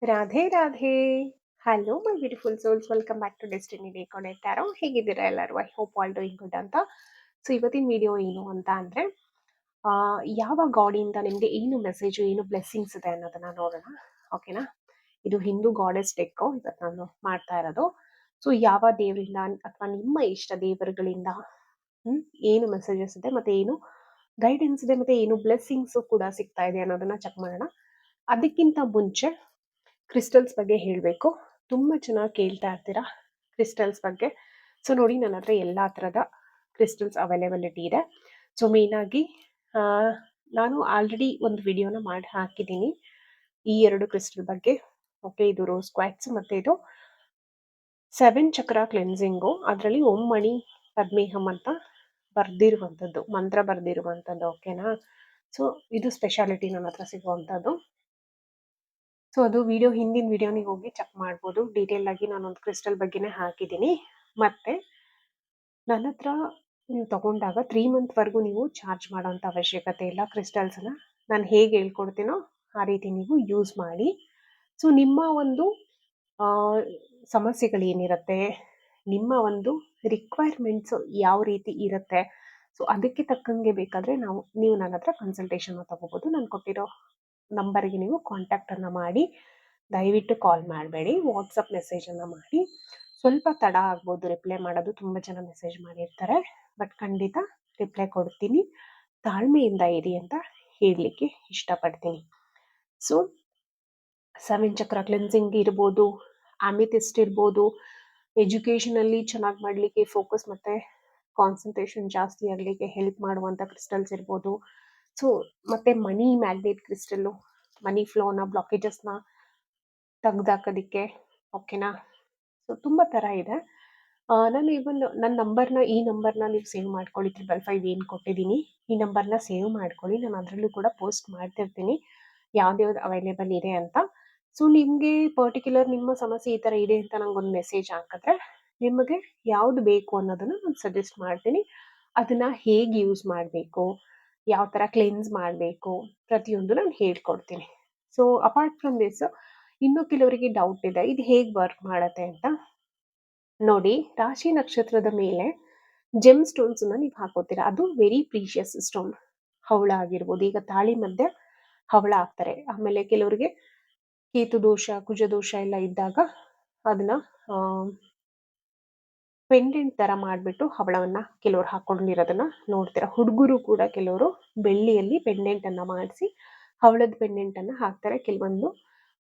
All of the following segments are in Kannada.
Radhe Radhe. Hello my beautiful souls, welcome back to Destiny Decorate Tarot. ಹೇಗಿದ್ದೀರಾ ಎಲ್ಲರೂ? I hope all doing good ಅಂತ. ಸೊ ಇವತ್ತಿನ ವಿಡಿಯೋ ಏನು ಅಂತ ಅಂದರೆ, ಯಾವ ಗಾಡಿಯಿಂದ ನಿಮಗೆ ಏನು ಮೆಸೇಜು, ಏನು ಬ್ಲೆಸ್ಸಿಂಗ್ಸ್ ಇದೆ ಅನ್ನೋದನ್ನ ನೋಡೋಣ. ಓಕೆನಾ? ಇದು ಹಿಂದೂ ಗಾಡೆಸ್ ಡೆಕ್ಕೋ ಇವತ್ತು ನಾನು ಮಾಡ್ತಾ ಇರೋದು. ಸೊ ಯಾವ ದೇವರಿಂದ ಅಥವಾ ನಿಮ್ಮ ಇಷ್ಟ ದೇವರುಗಳಿಂದ ಏನು ಮೆಸೇಜಸ್ ಇದೆ, ಮತ್ತೆ ಏನು ಗೈಡೆನ್ಸ್ ಇದೆ, ಮತ್ತೆ ಏನು ಬ್ಲೆಸ್ಸಿಂಗ್ಸು ಕೂಡ ಸಿಗ್ತಾ ಇದೆ ಅನ್ನೋದನ್ನ ಚೆಕ್ ಮಾಡೋಣ. ಅದಕ್ಕಿಂತ ಮುಂಚೆ ಕ್ರಿಸ್ಟಲ್ಸ್ ಬಗ್ಗೆ ಹೇಳಬೇಕು. ತುಂಬ ಚೆನ್ನಾಗಿ ಕೇಳ್ತಾ ಇರ್ತೀರಾ ಕ್ರಿಸ್ಟಲ್ಸ್ ಬಗ್ಗೆ. ಸೊ ನೋಡಿ, ನನ್ನ ಹತ್ರ ಎಲ್ಲ ಥರದ ಕ್ರಿಸ್ಟಲ್ಸ್ ಅವೈಲೇಬಿಲಿಟಿ ಇದೆ. ಸೊ ಮೇಯ್ನಾಗಿ ನಾನು ಆಲ್ರೆಡಿ ಒಂದು ವಿಡಿಯೋನ ಮಾಡಿ ಹಾಕಿದ್ದೀನಿ ಈ ಎರಡು ಕ್ರಿಸ್ಟಲ್ ಬಗ್ಗೆ. ಓಕೆ, ಇದು ರೋಸ್ ಕ್ವಾಟ್ಸ್ ಮತ್ತು ಇದು 7 ಚಕ್ರ ಕ್ಲೆನ್ಸಿಂಗು. ಅದರಲ್ಲಿ ಓಂ ಮಣಿ ಪದ್ಮೇಹಂ ಅಂತ ಬರ್ದಿರುವಂಥದ್ದು, ಮಂತ್ರ ಬರ್ದಿರುವಂಥದ್ದು. ಓಕೆನಾ? ಸೊ ಇದು ಸ್ಪೆಷಾಲಿಟಿ ನನ್ನ ಹತ್ರ ಸಿಗುವಂಥದ್ದು. ಸೊ ಅದು ವಿಡಿಯೋ, ಹಿಂದಿನ ವಿಡಿಯೋನಿಗೆ ಹೋಗಿ ಚೆಕ್ ಮಾಡ್ಬೋದು. ಡೀಟೇಲ್ ಆಗಿ ನಾನೊಂದು ಕ್ರಿಸ್ಟಲ್ ಬಗ್ಗೆನೇ ಹಾಕಿದ್ದೀನಿ. ಮತ್ತು ನನ್ನ ಹತ್ರ ನೀವು ತಗೊಂಡಾಗ 3 ಮಂತ್ವರೆಗೂ ನೀವು ಚಾರ್ಜ್ ಮಾಡೋಂಥ ಅವಶ್ಯಕತೆ ಇಲ್ಲ. ಕ್ರಿಸ್ಟಲ್ಸನ್ನ ನಾನು ಹೇಗೆ ಹೇಳ್ಕೊಡ್ತೀನೋ ಆ ರೀತಿ ನೀವು ಯೂಸ್ ಮಾಡಿ. ಸೊ ನಿಮ್ಮ ಒಂದು ಸಮಸ್ಯೆಗಳೇನಿರುತ್ತೆ, ನಿಮ್ಮ ಒಂದು ರಿಕ್ವೈರ್ಮೆಂಟ್ಸು ಯಾವ ರೀತಿ ಇರುತ್ತೆ, ಸೊ ಅದಕ್ಕೆ ತಕ್ಕಂಗೆ ಬೇಕಾದರೆ ನೀವು ನನ್ನ ಹತ್ರ ಕನ್ಸಲ್ಟೇಷನ್ನ ತಗೋಬೋದು. ನಾನು ಕೊಟ್ಟಿರೋ ನಂಬರ್ಗೆ ನೀವು ಕಾಂಟ್ಯಾಕ್ಟನ್ನು ಮಾಡಿ. ದಯವಿಟ್ಟು ಕಾಲ್ ಮಾಡಬೇಡಿ, ವಾಟ್ಸಪ್ ಮೆಸೇಜನ್ನು ಮಾಡಿ. ಸ್ವಲ್ಪ ತಡ ಆಗ್ಬೋದು ರಿಪ್ಲೈ ಮಾಡೋದು, ತುಂಬ ಜನ ಮೆಸೇಜ್ ಮಾಡಿರ್ತಾರೆ, ಬಟ್ ಖಂಡಿತ ರಿಪ್ಲೈ ಕೊಡ್ತೀನಿ. ತಾಳ್ಮೆಯಿಂದ ಇರಿ ಅಂತ ಹೇಳಲಿಕ್ಕೆ ಇಷ್ಟಪಡ್ತೀನಿ. ಸೊ 7 ಚಕ್ರ ಕ್ಲೆನ್ಸಿಂಗ್ ಇರ್ಬೋದು, ಆಮಿಥಿಸ್ಟ್ ಇರ್ಬೋದು, ಎಜುಕೇಷನಲ್ಲಿ ಚೆನ್ನಾಗಿ ಮಾಡಲಿಕ್ಕೆ ಫೋಕಸ್ ಮತ್ತು ಕಾನ್ಸಂಟ್ರೇಷನ್ ಜಾಸ್ತಿ ಆಗಲಿಕ್ಕೆ ಹೆಲ್ಪ್ ಮಾಡುವಂಥ ಕ್ರಿಸ್ಟಲ್ಸ್ ಇರ್ಬೋದು. ಸೊ ಮತ್ತು ಮನಿ ಮ್ಯಾಗ್ನೆಟ್ ಕ್ರಿಸ್ಟಲ್ಲು, ಮನಿ ಫ್ಲೋನ, ಬ್ಲಾಕೇಜಸ್ನ ತೆಗ್ದಾಕೋದಕ್ಕೆ. ಓಕೆನಾ? ಸೊ ತುಂಬ ಥರ ಇದೆ. ನಾನು ನನ್ನ ಈ ನಂಬರ್ನ ನೀವು ಸೇವ್ ಮಾಡ್ಕೊಳ್ಳಿ. 555 ಏನು ಕೊಟ್ಟಿದ್ದೀನಿ, ಈ ನಂಬರ್ನ ಸೇವ್ ಮಾಡ್ಕೊಳ್ಳಿ. ನಾನು ಅದರಲ್ಲೂ ಕೂಡ ಪೋಸ್ಟ್ ಮಾಡ್ತಿರ್ತೀನಿ ಯಾವ್ದ್ಯಾವ್ದು ಅವೈಲೇಬಲ್ ಇದೆ ಅಂತ. ಸೊ ನಿಮಗೆ ಪರ್ಟಿಕ್ಯುಲರ್ ನಿಮ್ಮ ಸಮಸ್ಯೆ ಈ ಥರ ಇದೆ ಅಂತ ನಂಗೊಂದು ಮೆಸೇಜ್ ಹಾಕಿದ್ರೆ, ನಿಮಗೆ ಯಾವುದು ಬೇಕು ಅನ್ನೋದನ್ನು ನಾನು ಸಜೆಸ್ಟ್ ಮಾಡ್ತೀನಿ. ಅದನ್ನು ಹೇಗೆ ಯೂಸ್ ಮಾಡಬೇಕು, ಯಾವ ಥರ ಕ್ಲೆನ್ಸ್ ಮಾಡಬೇಕು, ಪ್ರತಿಯೊಂದು ನಾನು ಹೇಳ್ಕೊಡ್ತೀನಿ. ಸೊ ಅಪಾರ್ಟ್ ಫ್ರಮ್ ದಿಸ್, ಇನ್ನೂ ಕೆಲವರಿಗೆ ಡೌಟ್ ಇದೆ ಇದು ಹೇಗೆ ವರ್ಕ್ ಮಾಡುತ್ತೆ ಅಂತ. ನೋಡಿ, ರಾಶಿ ನಕ್ಷತ್ರದ ಮೇಲೆ ಜೆಮ್ ಸ್ಟೋನ್ಸನ್ನ ನೀವು ಹಾಕೋತೀರಾ. ಅದು ವೆರಿ ಪ್ರೀಶಿಯಸ್ ಸ್ಟೋನ್. ಹವಳ ಆಗಿರ್ಬೋದು, ಈಗ ತಾಳಿ ಮಧ್ಯೆ ಹವಳ ಹಾಕ್ತಾರೆ. ಆಮೇಲೆ ಕೆಲವರಿಗೆ ಕೇತು ದೋಷ, ಕುಜ ದೋಷ ಎಲ್ಲ ಇದ್ದಾಗ ಅದನ್ನ ಪೆಂಡೆಂಟ್ ಥರ ಮಾಡಿಬಿಟ್ಟು ಹವಳವನ್ನು ಕೆಲವರು ಹಾಕ್ಕೊಂಡಿರೋದನ್ನ ನೋಡ್ತೀರಾ. ಹುಡುಗರು ಕೂಡ ಕೆಲವರು ಬೆಳ್ಳಿಯಲ್ಲಿ ಪೆಂಡೆಂಟನ್ನು ಮಾಡಿಸಿ ಹವಳದ ಪೆಂಡೆಂಟನ್ನು ಹಾಕ್ತಾರೆ. ಕೆಲವೊಂದು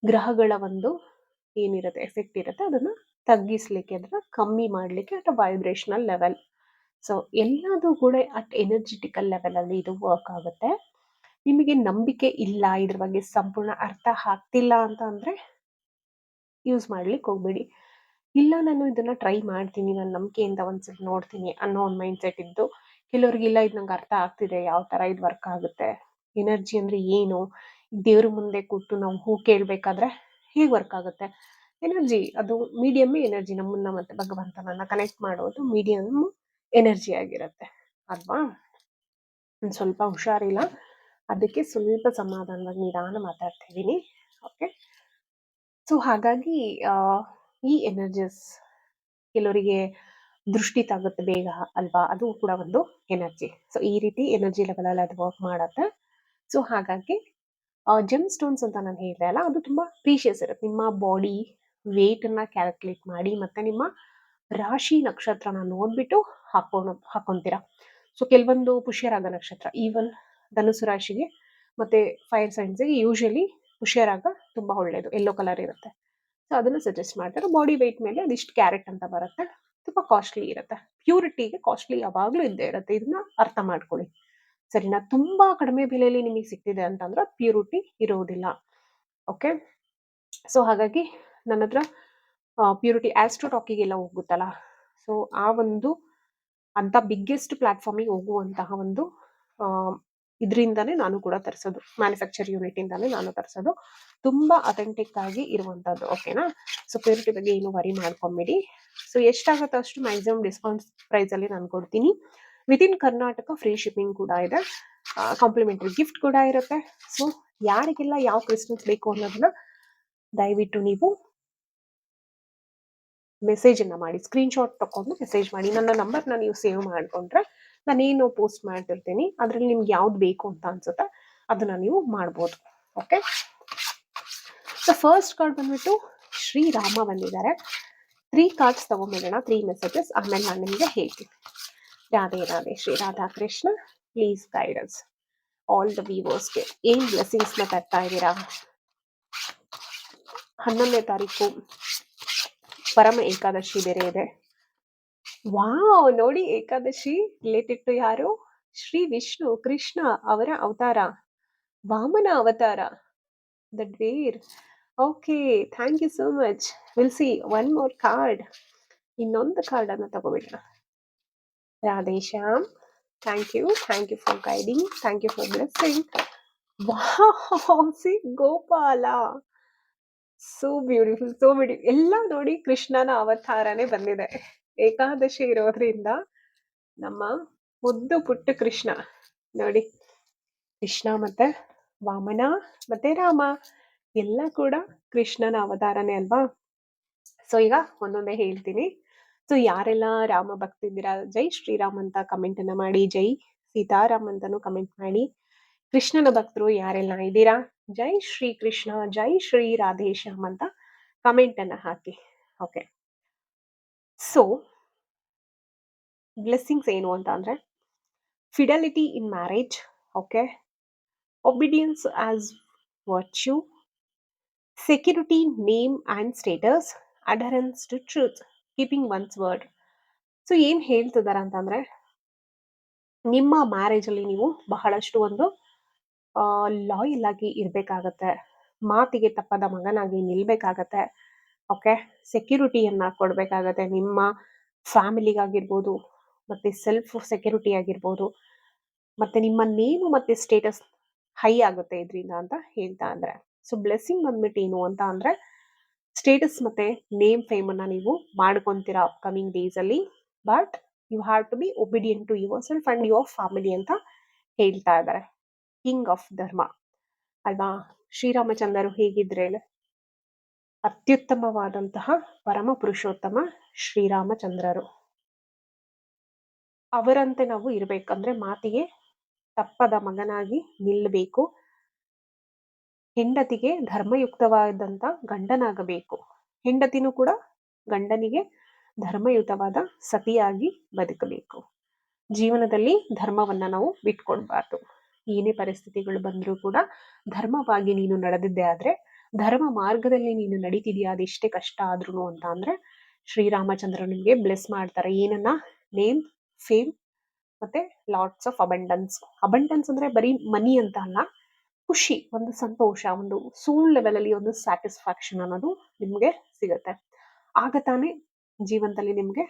ಗ್ರಹಗಳ ಒಂದು ಏನಿರುತ್ತೆ ಎಫೆಕ್ಟ್ ಇರುತ್ತೆ, ಅದನ್ನು ತಗ್ಗಿಸ್ಲಿಕ್ಕೆ, ಅದನ್ನು ಕಮ್ಮಿ ಮಾಡಲಿಕ್ಕೆ, ಅಥವಾ ವೈಬ್ರೇಷನಲ್ ಲೆವೆಲ್. ಸೊ ಎಲ್ಲದೂ ಕೂಡ ಅಟ್ ಎನರ್ಜಿಟಿಕಲ್ ಲೆವೆಲಲ್ಲಿ ಇದು ವರ್ಕ್ ಆಗುತ್ತೆ. ನಿಮಗೆ ನಂಬಿಕೆ ಇಲ್ಲ, ಇದ್ರ ಬಗ್ಗೆ ಸಂಪೂರ್ಣ ಅರ್ಥ ಆಗ್ತಿಲ್ಲ ಅಂತ ಅಂದರೆ ಯೂಸ್ ಮಾಡ್ಲಿಕ್ಕೆ ಹೋಗ್ಬೇಡಿ. ಇಲ್ಲ, ನಾನು ಇದನ್ನು ಟ್ರೈ ಮಾಡ್ತೀನಿ, ನಾನು ನಂಬಿಕೆಯಿಂದ ಒಂದ್ಸಲ ನೋಡ್ತೀನಿ ಅನ್ನೋ ಒಂದು ಮೈಂಡ್ ಸೆಟ್ ಇದ್ದು, ಕೆಲವ್ರಿಗಿಲ್ಲ ಇದು ನಂಗೆ ಅರ್ಥ ಆಗ್ತಿದೆ, ಯಾವ ಥರ ಇದು ವರ್ಕ್ ಆಗುತ್ತೆ, ಎನರ್ಜಿ ಅಂದರೆ ಏನು, ದೇವ್ರ ಮುಂದೆ ಕೂತು ನಾವು ಹೂ ಕೇಳಬೇಕಾದ್ರೆ ಹೇಗೆ ವರ್ಕ್ ಆಗುತ್ತೆ, ಎನರ್ಜಿ ಅದು ಮೀಡಿಯಮ್ಮೇ ಎನರ್ಜಿ. ನಮ್ಮನ್ನ ಮತ್ತು ಭಗವಂತನನ್ನ ಕನೆಕ್ಟ್ ಮಾಡೋದು ಮೀಡಿಯಮ್ ಎನರ್ಜಿ ಆಗಿರುತ್ತೆ ಅಲ್ವಾ? ಸ್ವಲ್ಪ ಹುಷಾರಿಲ್ಲ, ಅದಕ್ಕೆ ಸ್ವಲ್ಪ ಸಮಾಧಾನವಾಗಿ ನಿಧಾನ ಮಾತಾಡ್ತಾ ಇದ್ದೀನಿ. ಓಕೆ, ಸೊ ಹಾಗಾಗಿ ಈ ಎನರ್ಜೀಸ್ ಕೆಲವರಿಗೆ ದೃಷ್ಟಿ ತಾಗುತ್ತೆ ಬೇಗ ಅಲ್ವಾ, ಅದು ಕೂಡ ಒಂದು ಎನರ್ಜಿ. ಸೊ ಈ ರೀತಿ ಎನರ್ಜಿ ಲೆವೆಲಲ್ಲಿ ಅದು ವರ್ಕ್ ಮಾಡುತ್ತೆ. ಸೊ ಹಾಗಾಗಿ ಜೆಮ್ ಸ್ಟೋನ್ಸ್ ಅಂತ ನಾನು ಹೇಳಿದೆ ಅಲ್ಲ, ಅದು ತುಂಬ ಪ್ರೀಶಿಯಸ್ ಇರುತ್ತೆ. ನಿಮ್ಮ ಬಾಡಿ ವೇಟನ್ನು ಕ್ಯಾಲ್ಕುಲೇಟ್ ಮಾಡಿ ಮತ್ತು ನಿಮ್ಮ ರಾಶಿ ನಕ್ಷತ್ರನ ನೋಡಿಬಿಟ್ಟು ಹಾಕೊತೀರಾ. ಸೊ ಕೆಲವೊಂದು ಪುಷ್ಯರಾಗ ನಕ್ಷತ್ರ, ಈವನ್ ಧನುಸು ರಾಶಿಗೆ ಮತ್ತು ಫೈರ್ ಸೈನ್ಸ್ಗೆ ಯೂಶಲಿ ಪುಷ್ಯರಾಗ ತುಂಬ ಒಳ್ಳೆಯದು, ಯೆಲ್ಲೋ ಕಲರ್ ಇರುತ್ತೆ. ಸೊ ಅದನ್ನು ಸಜೆಸ್ಟ್ ಮಾಡ್ತಾರೆ. ಬಾಡಿ ವೆಯ್ಟ್ ಮೇಲೆ ಅದಿಷ್ಟು ಕ್ಯಾರೆಟ್ ಅಂತ ಬರುತ್ತೆ, ತುಂಬ ಕಾಸ್ಟ್ಲಿ ಇರುತ್ತೆ. ಪ್ಯೂರಿಟಿಗೆ ಕಾಸ್ಟ್ಲಿ ಯಾವಾಗಲೂ ಇದ್ದೇ ಇರುತ್ತೆ, ಇದನ್ನ ಅರ್ಥ ಮಾಡ್ಕೊಳ್ಳಿ ಸರಿನಾ. ತುಂಬ ಕಡಿಮೆ ಬೆಲೆಯಲ್ಲಿ ನಿಮಗೆ ಸಿಗ್ತಿದೆ ಅಂತಂದ್ರೆ ಪ್ಯೂರಿಟಿ ಇರೋದಿಲ್ಲ. ಓಕೆ, ಸೊ ಹಾಗಾಗಿ ನನ್ನ ಹತ್ರ ಪ್ಯೂರಿಟಿ ಆಸ್ಟ್ರೋಟಾಕಿಗೆಲ್ಲ ಹೋಗುತ್ತಲ್ಲ, ಸೊ ಆ ಒಂದು ಅಂಥ ಬಿಗ್ಗೆಸ್ಟ್ ಪ್ಲ್ಯಾಟ್ಫಾರ್ಮಿಗೆ ಹೋಗುವಂತಹ ಒಂದು ಇದರಿಂದನೇ ನಾನು ಕೂಡ ತರಿಸೋದು, ಮ್ಯಾನುಫ್ಯಾಕ್ಚರ್ ಯೂನಿಟಿಂದಾನೇ ನಾನು ತರಿಸೋದು, ತುಂಬ ಅಥೆಂಟಿಕ್ ಆಗಿ ಇರುವಂಥದ್ದು. ಓಕೆನಾ? ಸೊ ಪ್ಯೂರಿಟಿ ಬಗ್ಗೆ ಏನು ವರಿ ಮಾಡ್ಕೊಂಬಿಡಿ. ಸೊ ಎಷ್ಟಾಗುತ್ತೋ ಅಷ್ಟು ಮ್ಯಾಕ್ಸಿಮಮ್ ಡಿಸ್ಕೌಂಟ್ ಪ್ರೈಸಲ್ಲಿ ನಾನು ಕೊಡ್ತೀನಿ. ವಿತಿನ್ ಕರ್ನಾಟಕ ಫ್ರೀ ಶಿಪ್ಪಿಂಗ್ ಕೂಡ ಇದೆ, ಕಾಂಪ್ಲಿಮೆಂಟರಿ ಗಿಫ್ಟ್ ಕೂಡ ಇರುತ್ತೆ. ಸೊ ಯಾರಿಗೆಲ್ಲ ಯಾವ ಕ್ರಿಸ್ಟಲ್ಸ್ ಬೇಕು ಅನ್ನೋದನ್ನ ದಯವಿಟ್ಟು ನೀವು ಮೆಸೇಜ್ ಅನ್ನ ಮಾಡಿ, ಸ್ಕ್ರೀನ್ಶಾಟ್ ತಕೊಂಡು ಮೆಸೇಜ್ ಮಾಡಿ. ನನ್ನ ನಂಬರ್ನ ನೀವು ಸೇವ್ ಮಾಡ್ಕೊಂಡ್ರೆ ನಾನೇನು ಪೋಸ್ಟ್ ಮಾಡ್ತಿರ್ತೀನಿ ಅದ್ರಲ್ಲಿ ನಿಮ್ಗೆ ಯಾವ್ದು ಬೇಕು ಅಂತ ಅನ್ಸುತ್ತೆ ಅದನ್ನ ನೀವು ಮಾಡ್ಬೋದು. ಓಕೆ, ಸೊ ಫಸ್ಟ್ ಕಾರ್ಡ್ ಬಂದ್ಬಿಟ್ಟು ಶ್ರೀರಾಮ ಬಂದಿದ್ದಾರೆ. 3 ಕಾರ್ಡ್ಸ್ ತಗೊಂಡ್ಬಿಡೋಣ, 3 ಮೆಸೇಜಸ್, ಆಮೇಲೆ ನಾನು ನಿಮಗೆ ಹೇಳ್ತೀನಿ. Radhe Radhe, Shri Radha Krishna. Please guidance all the ವ್ಯೂವರ್ಸ್ಗೆ ಏನ್ ಬ್ಲೆಸ್ಸಿಂಗ್ಸ್ ನ ತರ್ತಾ ಇದ್ದೀರಾ. 11ನೇ ತಾರೀಕು ಪರಮ ಏಕಾದಶಿ ಬೇರೆ ಇದೆ. ವಾವ್, ನೋಡಿ, ಏಕಾದಶಿ ರಿಲೇಟೆಡ್ ಟು ಯಾರು? ಶ್ರೀ ವಿಷ್ಣು ಕೃಷ್ಣ ಅವರ ಅವತಾರ, ವಾಮನ ಅವತಾರ, the dwarf. Okay, thank you so much. Will see one more card. ಇನ್ನೊಂದು ಕಾರ್ಡ್ ಅನ್ನು ತಗೋಬಿಡೋಣ. Radheshyam, thank you for guiding, thank you for blessing. Wow, see Gopala, so beautiful, so beautiful. ಎಲ್ಲ ನೋಡಿ ಕೃಷ್ಣನ ಅವತಾರನೇ ಬಂದಿದೆ. ಏಕಾದಶಿ ಇರೋದ್ರಿಂದ ನಮ್ಮ ಮುದ್ದು ಪುಟ್ಟ ಕೃಷ್ಣ ನೋಡಿ, ಕೃಷ್ಣ ಮತ್ತೆ ವಾಮನ ಮತ್ತೆ ರಾಮ ಎಲ್ಲ ಕೂಡ ಕೃಷ್ಣನ ಅವತಾರನೇ ಅಲ್ವಾ. ಸೊ ಈಗ ಒಂದೊಂದೇ ಹೇಳ್ತೀನಿ. ಸೊ ಯಾರೆಲ್ಲ ರಾಮ ಭಕ್ತಿದ್ದೀರಾ ಜೈ ಶ್ರೀರಾಮ್ ಅಂತ ಕಮೆಂಟ್ ಅನ್ನ ಮಾಡಿ, ಜೈ ಸೀತಾರಾಮ್ ಅಂತಾನು ಕಮೆಂಟ್ ಮಾಡಿ. ಕೃಷ್ಣನ ಭಕ್ತರು ಯಾರೆಲ್ಲ ಇದ್ದೀರಾ ಜೈ ಶ್ರೀ ಕೃಷ್ಣ, ಜೈ ಶ್ರೀ ರಾಧೇಶ್ಯಾಮ್ ಅಂತ ಕಮೆಂಟ್ ಅನ್ನ ಹಾಕಿ. ಓಕೆ, ಸೊ ಬ್ಲೆಸ್ಸಿಂಗ್ಸ್ ಏನು ಅಂತ ಅಂದ್ರೆ fidelity in marriage, okay, obedience as virtue, security name and status, adherence to truth, keeping one's word. So ಏನ್ ಹೇಳ್ತಿದಾರ ಅಂತಂದ್ರೆ ನಿಮ್ಮ ಮ್ಯಾರೇಜ್ ಅಲ್ಲಿ ನೀವು ಬಹಳಷ್ಟು ಒಂದು ಲಾಯಲ್ ಆಗಿ ಇರ್ಬೇಕಾಗತ್ತೆ, ಮಾತಿಗೆ ತಪ್ಪದ ಮಗನಾಗಿ ನಿಲ್ಬೇಕಾಗತ್ತೆ. ಓಕೆ, ಸೆಕ್ಯೂರಿಟಿಯನ್ನ ಕೊಡ್ಬೇಕಾಗತ್ತೆ ನಿಮ್ಮ ಫ್ಯಾಮಿಲಿಗಾಗಿರ್ಬೋದು, ಮತ್ತೆ ಸೆಲ್ಫ್ ಸೆಕ್ಯೂರಿಟಿ ಆಗಿರ್ಬೋದು, ಮತ್ತೆ ನಿಮ್ಮ ನೇಮು ಮತ್ತೆ ಸ್ಟೇಟಸ್ ಹೈ ಆಗುತ್ತೆ ಇದರಿಂದ ಅಂತ ಹೇಳ್ತಾ ಇದ್ರೆ. ಸೊ ಬ್ಲೆಸ್ಸಿಂಗ್ ಬಂದ್ಬಿಟ್ಟು ಏನು ಅಂತ ಅಂದ್ರೆ ಸ್ಟೇಟಸ್ ಮತ್ತೆ ನೇಮ್ ಫೇಮ್ ಅನ್ನ ನೀವು ಮಾಡ್ಕೊಂತೀರಾ ಅಪ್ಕಮಿಂಗ್ ಡೇಸ್ ಅಲ್ಲಿ, but you have to be obedient to your self and your family ಅಂತ ಹೇಳ್ತಾ ಇದ್ದಾರೆ. ಕಿಂಗ್ ಆಫ್ ಧರ್ಮ ಅಲ್ವಾ, ಶ್ರೀರಾಮಚಂದ್ರರು ಹೇಗಿದ್ರೆ ಅತ್ಯುತ್ತಮವಾದಂತಹ ಪರಮ ಪುರುಷೋತ್ತಮ ಶ್ರೀರಾಮಚಂದ್ರರು. ಅವರಂತೆ ನಾವು ಇರ್ಬೇಕಂದ್ರೆ ಮಾತಿಗೆ ತಪ್ಪದ ಮಗನಾಗಿ ನಿಲ್ಲಬೇಕು, ಹೆಂಡತಿಗೆ ಧರ್ಮಯುಕ್ತವಾದಂತ ಗಂಡನಾಗಬೇಕು, ಹೆಂಡತಿನೂ ಕೂಡ ಗಂಡನಿಗೆ ಧರ್ಮಯುತವಾದ ಸತಿಯಾಗಿ ಬದುಕಬೇಕು. ಜೀವನದಲ್ಲಿ ಧರ್ಮವನ್ನ ನಾವು ಬಿಟ್ಕೊಡ್ಬಾರ್ದು. ಏನೇ ಪರಿಸ್ಥಿತಿಗಳು ಬಂದರೂ ಕೂಡ ಧರ್ಮವಾಗಿ ನೀನು ನಡೆದಿದ್ದೆ ಆದ್ರೆ, ಧರ್ಮ ಮಾರ್ಗದಲ್ಲಿ ನೀನು ನಡೀತಿದ್ಯಾ, ಅದೆಷ್ಟೇ ಕಷ್ಟ ಆದ್ರೂ ಅಂತ ಅಂದ್ರೆ ಶ್ರೀರಾಮಚಂದ್ರ ನಿಮ್ಗೆ ಬ್ಲೆಸ್ ಮಾಡ್ತಾರೆ. ಏನನ್ನ? ನೇಮ್, ಫೇಮ್ ಮತ್ತೆ ಲಾಟ್ಸ್ ಆಫ್ ಅಬಂಡನ್ಸ್. ಅಬಂಡನ್ಸ್ ಅಂದ್ರೆ ಬರೀ ಮನಿ ಅಂತ ಅಲ್ಲ, ಖುಷಿ, ಒಂದು ಸಂತೋಷ, ಒಂದು ಸೋಲ್ ಲೆವೆಲ್ ಅಲ್ಲಿ ಒಂದು ಸ್ಯಾಟಿಸ್ಫ್ಯಾಕ್ಷನ್ ಅನ್ನೋದು ನಿಮ್ಗೆ ಸಿಗುತ್ತೆ. ಆಗ ತಾನೇ ಜೀವನದಲ್ಲಿ ನಿಮ್ಗೆ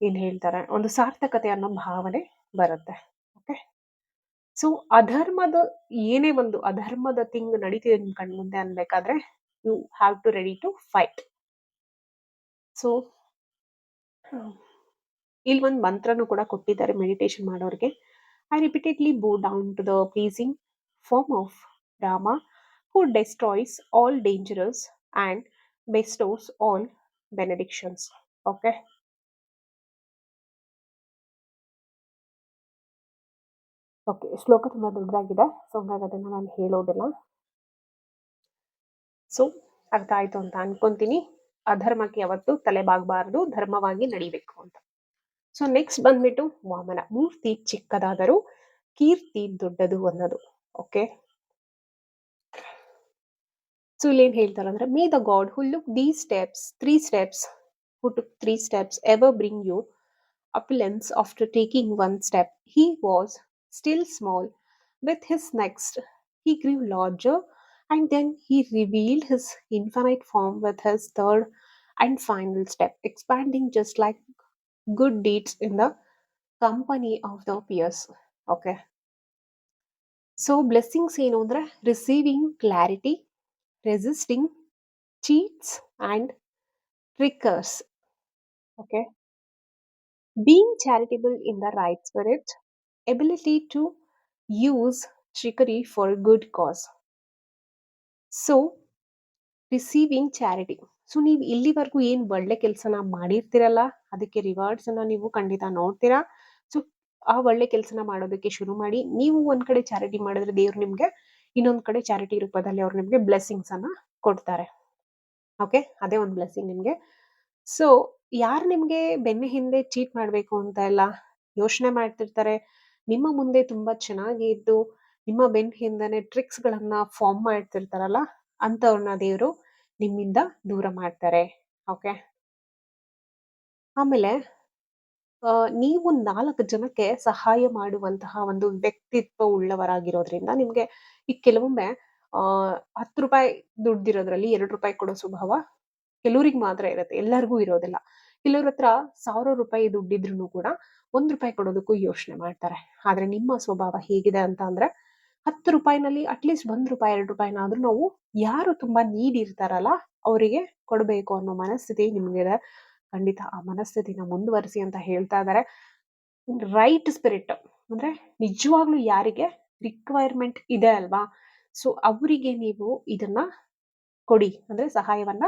ಏನ್ ಹೇಳ್ತಾರೆ ಒಂದು ಸಾರ್ಥಕತೆ ಅನ್ನೋ ಭಾವನೆ ಬರುತ್ತೆ. ಓಕೆ, ಸೊ ಅಧರ್ಮದ ಏನೇ ಒಂದು ಅಧರ್ಮದ ಥಿಂಗ್ ನಡೀತಿದೆ ನಿಮ್ ಕಣ್ ಮುಂದೆ ಅನ್ಬೇಕಾದ್ರೆ you have to ready to fight. So ಇಲ್ಲಿ ಒಂದು ಮಂತ್ರನು ಕೂಡ ಕೊಟ್ಟಿದ್ದಾರೆ ಮೆಡಿಟೇಷನ್ ಮಾಡೋರಿಗೆ. I repeatedly bow down to the pleasing form of Rama who destroys all dangerous and bestows all benedictions. Okay, okay, ಶ್ಲೋಕ ತುಂಬಾ ದೊಡ್ಡದಾಗಿದೆ, ಸೊ ಹಾಗಾಗಿ ಅದನ್ನ ನಾನು ಹೇಳೋದಿಲ್ಲ. ಸೊ ಅರ್ಥ ಆಯ್ತು ಅಂತ ಅನ್ಕೊಂತೀನಿ. ಅಧರ್ಮಕ್ಕೆ ಯಾವತ್ತು ತಲೆಬಾಗಬಾರ್ದು, ಧರ್ಮವಾಗಿ ನಡಿಬೇಕು ಅಂತ. ಸೊ ನೆಕ್ಸ್ಟ್ ಬಂದ್ಬಿಟ್ಟು ವಾಮನ. ಮೂರ್ತಿ ಚಿಕ್ಕದಾದರೂ ಕೀರ್ತಿ ದೊಡ್ಡದು ಅನ್ನೋದು. ಓಕೆ, ಸೊ ಇಲ್ಲಿ ಏನ್ ಹೇಳ್ತಾರೆ ಅಂದ್ರೆ may the God who look these steps 3 steps who took 3 steps ever bring you opulence after taking one step. He was still small. With his next, he grew larger, and then he revealed his infinite form with his third and final step, expanding just like good deeds in the company of the peers. Okay. So blessings ಏನು ಅಂದ್ರೆ receiving clarity, resisting cheats and trickers. Okay. Being charitable in the right spirit, ability to use trickery for a good cause. So receiving charity. So ನೀವು ಇಲ್ಲಿವರೆಗೂ ಏನು ಒಳ್ಳೆ ಕೆಲಸನ ಮಾಡಿರ್ತೀರಲ್ಲ, ಅದಕ್ಕೆ ರಿವಾರ್ಡ್ಸನ್ನ ನೀವು ಖಂಡಿತ ನೋಡ್ತೀರಾ. ಸೊ ಆ ಒಳ್ಳೆ ಕೆಲಸನ ಮಾಡೋದಕ್ಕೆ ಶುರು ಮಾಡಿ. ನೀವು ಒಂದ್ ಕಡೆ ಚಾರಿಟಿ ಮಾಡಿದ್ರೆ ದೇವ್ರು ನಿಮ್ಗೆ ಇನ್ನೊಂದ್ ಕಡೆ ಚಾರಿಟಿ ರೂಪದಲ್ಲಿ ಅವ್ರು ನಿಮ್ಗೆ ಬ್ಲೆಸ್ಸಿಂಗ್ಸ್ ಅನ್ನ ಕೊಡ್ತಾರೆ. ಓಕೆ, ಅದೇ ಒಂದು ಬ್ಲೆಸ್ಸಿಂಗ್ ನಿಮ್ಗೆ. ಸೊ ಯಾರು ನಿಮ್ಗೆ ಬೆನ್ನ ಹಿಂದೆ ಚೀಟ್ ಮಾಡ್ಬೇಕು ಅಂತ ಎಲ್ಲ ಯೋಚನೆ ಮಾಡ್ತಿರ್ತಾರೆ, ನಿಮ್ಮ ಮುಂದೆ ತುಂಬಾ ಚೆನ್ನಾಗಿ ಇದ್ದು ನಿಮ್ಮ ಬೆನ್ನ ಹಿಂದೆನೆ ಟ್ರಿಕ್ಸ್ ಗಳನ್ನ ಫಾರ್ಮ್ ಮಾಡ್ತಿರ್ತಾರಲ್ಲ, ಅಂತವ್ರನ್ನ ದೇವರು ನಿಮ್ಮಿಂದ ದೂರ ಮಾಡ್ತಾರೆ. ಓಕೆ, ಆಮೇಲೆ ನೀವು 4 ಜನಕ್ಕೆ ಸಹಾಯ ಮಾಡುವಂತಹ ಒಂದು ವ್ಯಕ್ತಿತ್ವ ಉಳ್ಳವರಾಗಿರೋದ್ರಿಂದ ನಿಮ್ಗೆ ಈ ಕೆಲವೊಮ್ಮೆ ಆ ₹10 ದುಡ್ದಿರೋದ್ರಲ್ಲಿ ₹2 ಕೊಡೋ ಸ್ವಭಾವ ಕೆಲವ್ರಿಗೆ ಮಾತ್ರ ಇರುತ್ತೆ, ಎಲ್ಲರಿಗೂ ಇರೋದಿಲ್ಲ. ಕೆಲವ್ರ ಹತ್ರ ₹1000 ದುಡ್ಡಿದ್ರೂ ಕೂಡ ₹1 ಕೊಡೋದಕ್ಕೂ ಯೋಚನೆ ಮಾಡ್ತಾರೆ. ಆದ್ರೆ ನಿಮ್ಮ ಸ್ವಭಾವ ಹೇಗಿದೆ ಅಂತ ಅಂದ್ರೆ ₹10ನಲ್ಲಿ ಅಟ್ಲೀಸ್ಟ್ ₹1 ₹2 ನಾವು ಯಾರು ತುಂಬಾ ನೀಡ್ ಇರ್ತಾರಲ್ಲ ಅವರಿಗೆ ಕೊಡಬೇಕು ಅನ್ನೋ ಮನಸ್ಥಿತಿ ನಿಮ್ಗಿದೆ. ಖಂಡಿತ ಆ ಮನಸ್ಥಿತಿನ ಮುಂದುವರಿಸಿ ಅಂತ ಹೇಳ್ತಾ ಇದ್ದಾರೆ. ರೈಟ್ ಸ್ಪಿರಿಟ್ ಅಂದ್ರೆ ನಿಜವಾಗ್ಲೂ ಯಾರಿಗೆ ರಿಕ್ವೈರ್ಮೆಂಟ್ ಇದೆ ಅಲ್ವಾ, ಸೊ ಅವರಿಗೆ ನೀವು ಇದನ್ನ ಕೊಡಿ, ಅಂದ್ರೆ ಸಹಾಯವನ್ನ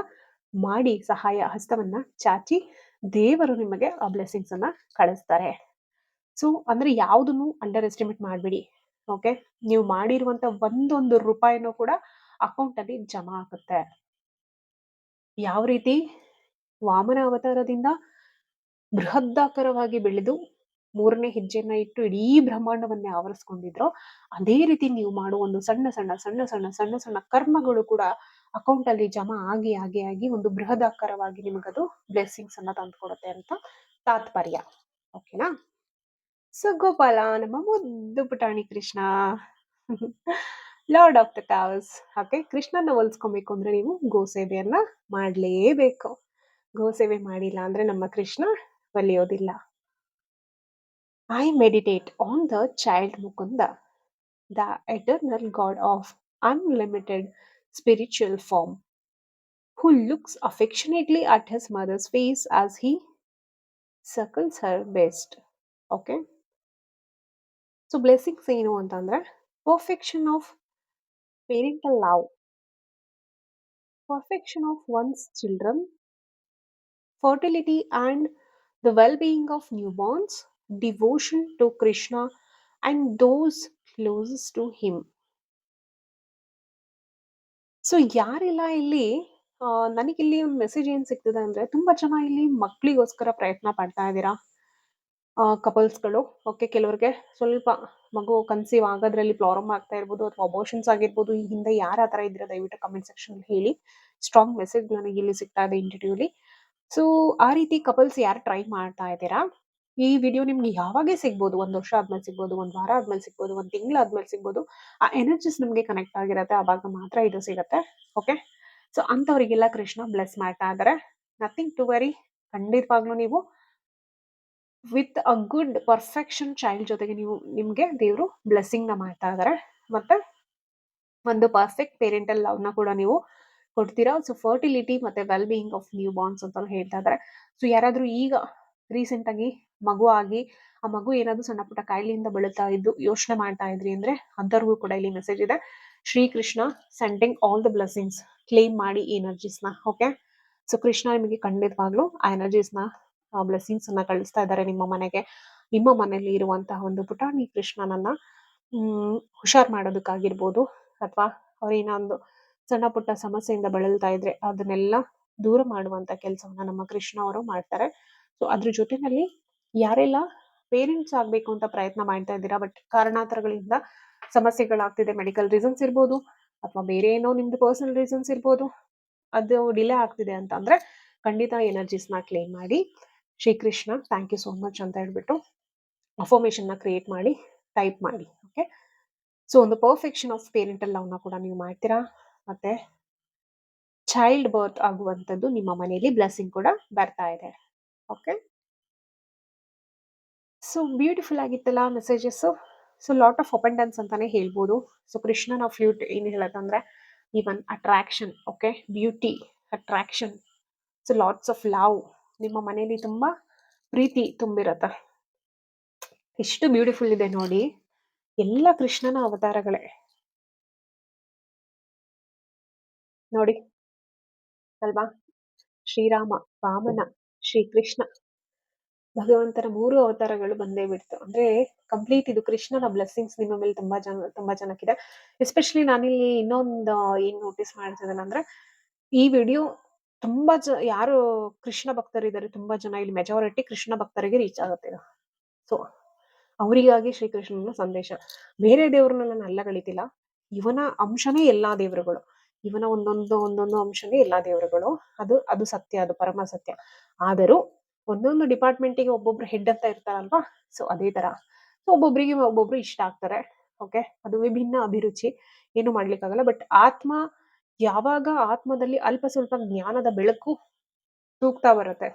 ಮಾಡಿ, ಸಹಾಯ ಹಸ್ತವನ್ನ ಚಾಚಿ ದೇವರು ನಿಮಗೆ ಆ ಬ್ಲೆಸ್ಸಿಂಗ್ಸ್ ಅನ್ನ ಕಳಿಸ್ತಾರೆ. ಸೊ ಅಂದ್ರೆ ಯಾವ್ದನ್ನು ಅಂಡರ್ ಎಸ್ಟಿಮೇಟ್ ಮಾಡ್ಬೇಡಿ. ಓಕೆ, ನೀವು ಮಾಡಿರುವಂತ ಒಂದೊಂದು ರೂಪಾಯಿನೂ ಕೂಡ ಅಕೌಂಟ್ ಅಲ್ಲಿ ಜಮಾ ಆಗುತ್ತೆ. ಯಾವ ರೀತಿ ವಾಮನ ಅವತಾರದಿಂದ ಬೃಹದಾಕಾರವಾಗಿ ಬೆಳೆದು 3ನೇ ಹೆಜ್ಜೆಯನ್ನ ಇಟ್ಟು ಇಡೀ ಬ್ರಹ್ಮಾಂಡವನ್ನೇ ಆವರಿಸ್ಕೊಂಡಿದ್ರೋ, ಅದೇ ರೀತಿ ನೀವು ಮಾಡುವ ಒಂದು ಸಣ್ಣ ಸಣ್ಣ ಸಣ್ಣ ಸಣ್ಣ ಸಣ್ಣ ಸಣ್ಣ ಕರ್ಮಗಳು ಕೂಡ ಅಕೌಂಟ್ ಅಲ್ಲಿ ಜಮಾ ಆಗಿ ಆಗಿ ಆಗಿ ಒಂದು ಬೃಹದಾಕಾರವಾಗಿ ನಿಮಗದು ಬ್ಲೆಸ್ಸಿಂಗ್ಸ್ ಅನ್ನ ತಂದುಕೊಡುತ್ತೆ ಅಂತ ತಾತ್ಪರ್ಯ. ಓಕೆನಾ? ಸೊ ಗೋಪಾಲ ನಮ್ಮ ಮುದ್ದು ಪುಟಾಣಿ Krishna, lord of the ಕಾವ್ಸ್. Okay, ಕೃಷ್ಣನ ಹೋಲಿಸ್ಕೊಬೇಕು ಅಂದ್ರೆ ನೀವು ಗೋಸೇವೆಯನ್ನ ಮಾಡ್ಲೇಬೇಕು. ಗೋಸೇವೆ ಮಾಡಿಲ್ಲ ಅಂದ್ರೆ ನಮ್ಮ ಕೃಷ್ಣ ಒಲಿಯೋದಿಲ್ಲ. I meditate on the child Mukunda, the eternal god of unlimited spiritual form, who looks affectionately at his mother's face as he suckles her breast. Okay, so blessings ಏನು ಅಂತಂದ್ರೆ perfection of parental love, perfection of one's children, fertility and the well-being of newborns, devotion to Krishna and those closest to him. So ಯಾರೆಲ್ಲ ಇಲ್ಲಿ ನನಗಿಲ್ಲಿ ಒಂದು ಮೆಸೇಜ್ ಏನ್ ಸಿಗ್ತದೆ ಅಂದ್ರೆ, ತುಂಬಾ ಜನ ಇಲ್ಲಿ ಮಕ್ಳಿಗೋಸ್ಕರ ಪ್ರಯತ್ನ ಪಡ್ತಾ ಇದ್ದೀರಾ, ಕಪಲ್ಸ್ಗಳು. ಓಕೆ, ಕೆಲವ್ರಿಗೆ ಸ್ವಲ್ಪ ಮಗು ಕನ್ಸೀವ್ ಆಗೋದ್ರಲ್ಲಿ ಪ್ರಾಬ್ಲಮ್ ಆಗ್ತಾ ಇರ್ಬೋದು, ಅಥವಾ ಅಬೋಷನ್ಸ್ ಆಗಿರ್ಬೋದು. ಈ ಹಿಂದೆ ಯಾರು ಆ ಥರ ಇದ್ದೀರಾ ದಯವಿಟ್ಟು ಕಮೆಂಟ್ ಸೆಕ್ಷನ್ ಹೇಳಿ. ಸ್ಟ್ರಾಂಗ್ ಮೆಸೇಜ್ ನನಗೆ ಇಲ್ಲಿ ಸಿಗ್ತಾ ಇದೆ ಇಂಟರ್ವ್ಯೂಲಿ. ಸೊ ಆ ರೀತಿ ಕಪಲ್ಸ್ ಯಾರು ಟ್ರೈ ಮಾಡ್ತಾ ಇದ್ದೀರಾ, ಈ ವಿಡಿಯೋ ನಿಮ್ಗೆ ಯಾವಾಗೇ ಸಿಗ್ಬೋದು. 1 ವರ್ಷ ಆದ್ಮೇಲೆ ಸಿಗ್ಬೋದು, 1 ವಾರ ಆದ್ಮೇಲೆ ಸಿಗ್ಬೋದು, 1 ತಿಂಗಳಾದ್ಮೇಲೆ ಸಿಗ್ಬೋದು. ಆ ಎನರ್ಜೀಸ್ ನಿಮ್ಗೆ ಕನೆಕ್ಟ್ ಆಗಿರತ್ತೆ, ಆವಾಗ ಮಾತ್ರ ಇದು ಸಿಗತ್ತೆ. ಓಕೆ, ಸೊ ಅಂಥವ್ರಿಗೆಲ್ಲ ಕೃಷ್ಣ ಬ್ಲೆಸ್ ಮಾಡ್ತಾ ಇದ್ದಾರೆ. Nothing to worry. ಖಂಡಿತವಾಗ್ಲೂ ನೀವು with a good perfection child ಜೊತೆಗೆ ನಿಮ್ಗೆ ದೇವರು ಬ್ಲೆಸ್ಸಿಂಗ್ ನ ಮಾಡ್ತಾ ಇದ್ದಾರೆ. ಮತ್ತೆ ಒಂದು ಪರ್ಫೆಕ್ಟ್ ಪೇರೆಂಟಲ್ ಲವ್ ನ ಕೂಡ ನೀವು ಕೊಡ್ತೀರಾ. ಸೊ ಫರ್ಟಿಲಿಟಿ ಮತ್ತೆ well being of new borns ಅಂತ ಹೇಳ್ತಾ ಇದ್ದಾರೆ. ಸೊ ಯಾರಾದ್ರೂ ಈಗ ರೀಸೆಂಟ್ ಆಗಿ ಮಗು ಆಗಿ ಆ ಮಗು ಏನಾದ್ರು ಸಣ್ಣ ಪುಟ್ಟ ಕಾಯಿಲೆಯಿಂದ ಬಳಲ್ತಾ ಇದ್ದು ಯೋಚನೆ ಮಾಡ್ತಾ ಇದ್ರಿ ಅಂದ್ರೆ ಅಂಥವ್ರಿಗೂ ಕೂಡ ಇಲ್ಲಿ ಮೆಸೇಜ್ ಇದೆ. Shrikrishna sending all the blessings. Claim ಮಾಡಿ ಎನರ್ಜೀಸ್ ನ. ಓಕೆ, ಸೊ ಕೃಷ್ಣ ನಿಮಗೆ ಖಂಡಿತವಾಗ್ಲೂ ಆ ಎನರ್ಜೀಸ್ ನ ಬ್ಲೆಸ್ಸಿಂಗ್ಸ್ ಅನ್ನ ಕಳಿಸ್ತಾ ಇದ್ದಾರೆ ನಿಮ್ಮ ಮನೆಗೆ. ನಿಮ್ಮ ಮನೆಯಲ್ಲಿ ಇರುವಂತಹ ಒಂದು ಪುಟಾಣಿ ಕೃಷ್ಣನನ್ನ ಹುಷಾರ್ ಮಾಡೋದಕ್ಕಾಗಿರ್ಬೋದು, ಅಥವಾ ಅವ್ರೇನೋ ಒಂದು ಸಣ್ಣ ಪುಟ್ಟ ಸಮಸ್ಯೆಯಿಂದ ಬಳಲ್ತಾ ಇದ್ರೆ ಅದನ್ನೆಲ್ಲ ದೂರ ಮಾಡುವಂತ ಕೆಲಸವನ್ನ ನಮ್ಮ ಕೃಷ್ಣ ಅವರು ಮಾಡ್ತಾರೆ. ಸೊ ಅದ್ರ ಜೊತೆನಲ್ಲಿ ಯಾರೆಲ್ಲ ಪೇರೆಂಟ್ಸ್ ಆಗ್ಬೇಕು ಅಂತ ಪ್ರಯತ್ನ ಮಾಡ್ತಾ ಇದ್ದೀರಾ, ಬಟ್ ಕಾರಣಾಂತರಗಳಿಂದ ಸಮಸ್ಯೆಗಳಾಗ್ತಿದೆ, ಮೆಡಿಕಲ್ ರೀಸನ್ಸ್ ಇರ್ಬೋದು, ಅಥವಾ ಬೇರೆ ಏನೋ ನಿಮ್ದು ಪರ್ಸನಲ್ ರೀಸನ್ಸ್ ಇರ್ಬೋದು, ಅದು ಡಿಲೇ ಆಗ್ತಿದೆ ಅಂತ ಅಂದ್ರೆ ಖಂಡಿತ ಎನರ್ಜೀಸ್ ನ ಕ್ಲೇಮ್ ಮಾಡಿ. Shrikrishna thank you so much ಅಂತ ಹೇಳ್ಬಿಟ್ಟು ಅಫರ್ಮೇಷನ್ ನ ಕ್ರಿಯೇಟ್ ಮಾಡಿ ಟೈಪ್ ಮಾಡಿ. ಓಕೆ, ಸೊ ಒಂದು ಪರ್ಫೆಕ್ಷನ್ ಆಫ್ ಪೇರೆಂಟಲ್ ಲವ್ ನ ಕೂಡ ನೀವು ಮಾಡ್ತೀರಾ. ಮತ್ತೆ ಚೈಲ್ಡ್ ಬರ್ತ್ ಆಗುವಂಥದ್ದು ನಿಮ್ಮ ಮನೆಯಲ್ಲಿ ಬ್ಲೆಸ್ಸಿಂಗ್ ಕೂಡ ಬರ್ತಾ ಇದೆ. ಓಕೆ, ಸೊ ಬ್ಯೂಟಿಫುಲ್ ಆಗಿತ್ತಲ್ಲ messages. So lot of abundance ಅಂತಾನೆ ಹೇಳ್ಬೋದು. ಸೊ ಕೃಷ್ಣನ ಫ್ಲೂಟ್ ಏನು ಹೇಳತ್ತಂದ್ರೆ even attraction, okay, beauty, attraction, so lots of love. ನಿಮ್ಮ ಮನೆಯಲ್ಲಿ ತುಂಬಾ ಪ್ರೀತಿ ತುಂಬಿರತ್ತ. ಎಷ್ಟು ಬ್ಯೂಟಿಫುಲ್ ಇದೆ ನೋಡಿ, ಎಲ್ಲ ಕೃಷ್ಣನ ಅವತಾರಗಳೇ ನೋಡಿ. ಅಲ್ವಾ? ಶ್ರೀರಾಮ, ವಾಮನ, ಶ್ರೀಕೃಷ್ಣ, ಭಗವಂತನ 3 ಅವತಾರಗಳು ಬಂದೇ ಬಿಡ್ತು. ಅಂದ್ರೆ ಕಂಪ್ಲೀಟ್ ಇದು ಕೃಷ್ಣನ ಬ್ಲೆಸ್ಸಿಂಗ್ಸ್ ನಿಮ್ಮ ಮೇಲೆ ತುಂಬಾ ಜನಕ್ಕಿದೆ. ಎಸ್ಪೆಷಲಿ ನಾನಿಲ್ಲಿ ಇನ್ನೊಂದು ಏನ್ ನೋಟಿಸ್ ಮಾಡ್ತಿದ್ದೇನೆ ಅಂದ್ರೆ, ಈ ವಿಡಿಯೋ ತುಂಬಾ ಯಾರು ಕೃಷ್ಣ ಭಕ್ತರಿದ್ದಾರೆ ತುಂಬಾ ಜನ ಇಲ್ಲಿ ಮೆಜಾರಿಟಿ ಕೃಷ್ಣ ಭಕ್ತರಿಗೆ ರೀಚ್ ಆಗುತ್ತೆ ಇದು. ಸೊ ಅವರಿಗಾಗಿ ಶ್ರೀಕೃಷ್ಣನ ಸಂದೇಶ. ಬೇರೆ ದೇವ್ರನ್ನ ನಾನು ಅಲ್ಲಗಳಿತಿಲ್ಲ. ಇವನ ಅಂಶನೇ ಎಲ್ಲಾ ದೇವರುಗಳು. ಇವನ ಒಂದೊಂದು ಅಂಶನೇ ಎಲ್ಲಾ ದೇವರುಗಳು. ಅದು ಸತ್ಯ, ಅದು ಪರಮ ಸತ್ಯ. ಆದರೂ ಒಂದೊಂದು ಡಿಪಾರ್ಟ್ಮೆಂಟಿಗೆ ಒಬ್ಬೊಬ್ರು ಹೆಡ್ ಅಂತ ಇರ್ತಾರಲ್ವಾ? ಸೊ ಅದೇ ತರ. ಸೊ ಒಬ್ಬೊಬ್ರಿಗೆ ಒಬ್ಬೊಬ್ರು ಇಷ್ಟ ಆಗ್ತಾರೆ. ಓಕೆ, ಅದು ವಿಭಿನ್ನ ಅಭಿರುಚಿ, ಏನು ಮಾಡ್ಲಿಕ್ಕಾಗಲ್ಲ. ಬಟ್ ಯಾವಾಗ ಆತ್ಮದಲ್ಲಿ ಅಲ್ಪ ಸ್ವಲ್ಪ ಜ್ಞಾನದ ಬೆಳಕು ತೂಗ್ತಾ ಬರುತ್ತೆ,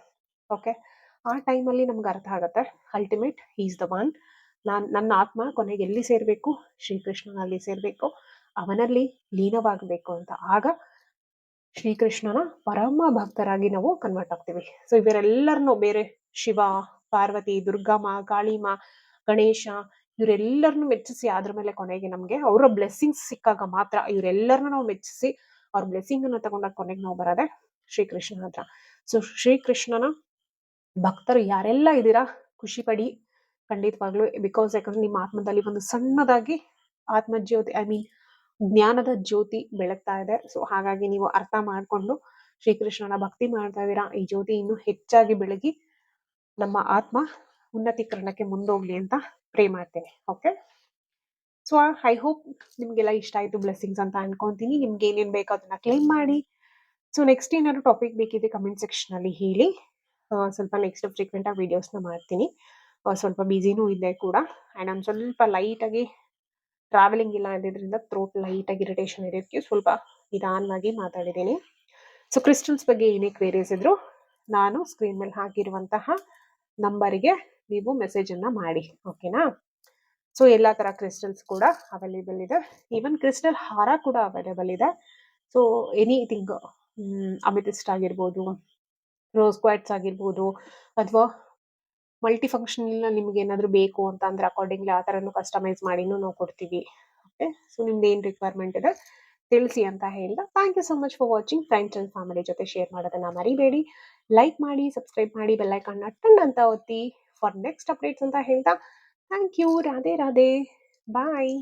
ಓಕೆ, ಆ ಟೈಮಲ್ಲಿ ನಮ್ಗೆ ಅರ್ಥ ಆಗತ್ತೆ ಅಲ್ಟಿಮೇಟ್ ಈಸ್ ದ ಒನ್. ನನ್ನ ಆತ್ಮ ಕೊನೆಗೆ ಎಲ್ಲಿ ಸೇರ್ಬೇಕು? ಶ್ರೀಕೃಷ್ಣನಲ್ಲಿ ಸೇರ್ಬೇಕು, ಅವನಲ್ಲಿ ಲೀನವಾಗಬೇಕು ಅಂತ. ಆಗ ಶ್ರೀಕೃಷ್ಣನ ಪರಮ ಭಕ್ತರಾಗಿ ನಾವು ಕನ್ವರ್ಟ್ ಆಗ್ತೀವಿ. ಸೊ ಇವರೆಲ್ಲರನ್ನು, ಬೇರೆ ಶಿವ, ಪಾರ್ವತಿ, ದುರ್ಗಮ್ಮ, ಕಾಳಿಮ, ಗಣೇಶ, ಇವರೆಲ್ಲರನ್ನು ಮೆಚ್ಚಿಸಿ ಅದ್ರ ಮೇಲೆ ಕೊನೆಗೆ ನಮ್ಗೆ ಅವರ ಬ್ಲೆಸ್ಸಿಂಗ್ಸ್ ಸಿಕ್ಕಾಗ ಮಾತ್ರ, ಇವರೆಲ್ಲರನ್ನ ನಾವು ಮೆಚ್ಚಿಸಿ ಅವ್ರ ಬ್ಲೆಸ್ಸಿಂಗ್ ಅನ್ನ ತಗೊಂಡಾಗ ಕೊನೆಗೆ ನಾವು ಬರೋದೆ ಶ್ರೀಕೃಷ್ಣ ಹತ್ರ. ಸೊ ಶ್ರೀಕೃಷ್ಣನ ಭಕ್ತರು ಯಾರೆಲ್ಲ ಇದ್ದೀರಾ, ಖುಷಿ ಪಡಿ ಖಂಡಿತವಾಗ್ಲು. ಬಿಕಾಸ್ ಯಾಕಂದ್ರೆ ನಿಮ್ಮ ಆತ್ಮದಲ್ಲಿ ಒಂದು ಸಣ್ಣದಾಗಿ ಆತ್ಮಜ್ಯೋತಿ, ಐ ಮೀನ್ ಜ್ಞಾನದ ಜ್ಯೋತಿ ಬೆಳಗ್ತಾ ಇದೆ. ಸೊ ಹಾಗಾಗಿ ನೀವು ಅರ್ಥ ಮಾಡ್ಕೊಂಡು ಶ್ರೀಕೃಷ್ಣನ ಭಕ್ತಿ ಮಾಡ್ತಾ ಇದ್ದೀರಾ. ಈ ಜ್ಯೋತಿ ಇನ್ನೂ ಹೆಚ್ಚಾಗಿ ಬೆಳಗಿ ನಮ್ಮ ಆತ್ಮ ಉನ್ನತೀಕರಣಕ್ಕೆ ಮುಂದೋಗ್ಲಿ ಅಂತ ಪ್ರೇ ಮಾಡ್ತೇನೆ. ಓಕೆ, ಸೊ ಐ ಹೋಪ್ ನಿಮ್ಗೆಲ್ಲ ಇಷ್ಟ ಆಯ್ತು ಬ್ಲೆಸ್ಸಿಂಗ್ಸ್ ಅಂತ ಅನ್ಕೊಂತೀನಿ. ನಿಮ್ಗೆ ಏನೇನ್ ಬೇಕೋ ಅದನ್ನ ಕ್ಲೇಮ್ ಮಾಡಿ. ಸೊ ನೆಕ್ಸ್ಟ್ ಏನಾದ್ರು ಟಾಪಿಕ್ ಬೇಕಿದೆ ಕಮೆಂಟ್ ಸೆಕ್ಷನ್ ಅಲ್ಲಿ ಹೇಳಿ. ಸ್ವಲ್ಪ ನೆಕ್ಸ್ಟ್ ಫ್ರೀಕ್ವೆಂಟ್ ಆಗಿ ವಿಡಿಯೋಸ್ನ ಮಾಡ್ತೀನಿ. ಸ್ವಲ್ಪ ಬಿಸಿನೂ ಇದೆ ಕೂಡ. ಆ್ಯಂಡ್ ನಾನು ಸ್ವಲ್ಪ ಲೈಟಾಗಿ ಟ್ರಾವೆಲಿಂಗ್ ಇಲ್ಲ ಇದ್ದಿದ್ದರಿಂದ ಥ್ರೋಟ್ ಲೈಟಾಗಿ ಇರಿಟೇಷನ್ ಇರೋದಕ್ಕೆ ಸ್ವಲ್ಪ ನಿಧಾನವಾಗಿ ಮಾತಾಡಿದ್ದೀನಿ. ಸೊ ಕ್ರಿಸ್ಟಲ್ಸ್ ಬಗ್ಗೆ ಏನೇ ಕ್ವೇರೀಸ್ ಇದ್ರು ನಾನು ಸ್ಕ್ರೀನ್ ಮೇಲೆ ಹಾಕಿರುವಂತಹ ನಂಬರಿಗೆ ನೀವು ಮೆಸೇಜನ್ನು ಮಾಡಿ, ಓಕೆನಾ? ಸೊ ಎಲ್ಲ ಥರ ಕ್ರಿಸ್ಟಲ್ಸ್ ಕೂಡ ಅವೈಲೇಬಲ್ ಇದೆ. ಈವನ್ ಕ್ರಿಸ್ಟಲ್ ಹಾರ ಕೂಡ ಅವೈಲೇಬಲ್ ಇದೆ. ಸೊ ಎನಿಥಿಂಗ್, ಅಮಿತಿಸ್ಟ್ ಆಗಿರ್ಬೋದು, ರೋಸ್ ಕ್ವಾಟ್ಸ್ ಆಗಿರ್ಬೋದು, ಅಥವಾ ಮಲ್ಟಿ ಫಂಕ್ಷನ್ ನಿಮ್ಗೆ ಏನಾದರೂ ಬೇಕು ಅಂತ ಅಂದ್ರೆ ಅಕಾರ್ಡಿಂಗ್ಲಿ ಆ ಥರನೂ ಕಸ್ಟಮೈಸ್ ಮಾಡಿನೂ ನಾವು ಕೊಡ್ತೀವಿ. ಓಕೆ, ಸೊ ನಿಮ್ದು ಏನು ರಿಕ್ವೈರ್ಮೆಂಟ್ ಇದೆ ತಿಳಿಸಿ ಅಂತ ಹೇಳ್ತಾ, thank you so much for watching. Friends and family ಜೊತೆ ಶೇರ್ ಮಾಡೋದನ್ನ ಮರಿಬೇಡಿ. ಲೈಕ್ ಮಾಡಿ, ಸಬ್ಸ್ಕ್ರೈಬ್ ಮಾಡಿ, ಬೆಲ್ಲೈಕನ್ನ ಟನ್ ಅಂತ ಒತ್ತಿ ಫಾರ್ ನೆಕ್ಸ್ಟ್ ಅಪ್ಡೇಟ್ಸ್ ಅಂತ ಹೇಳ್ತಾ, thank you. Radhe Radhe, bye.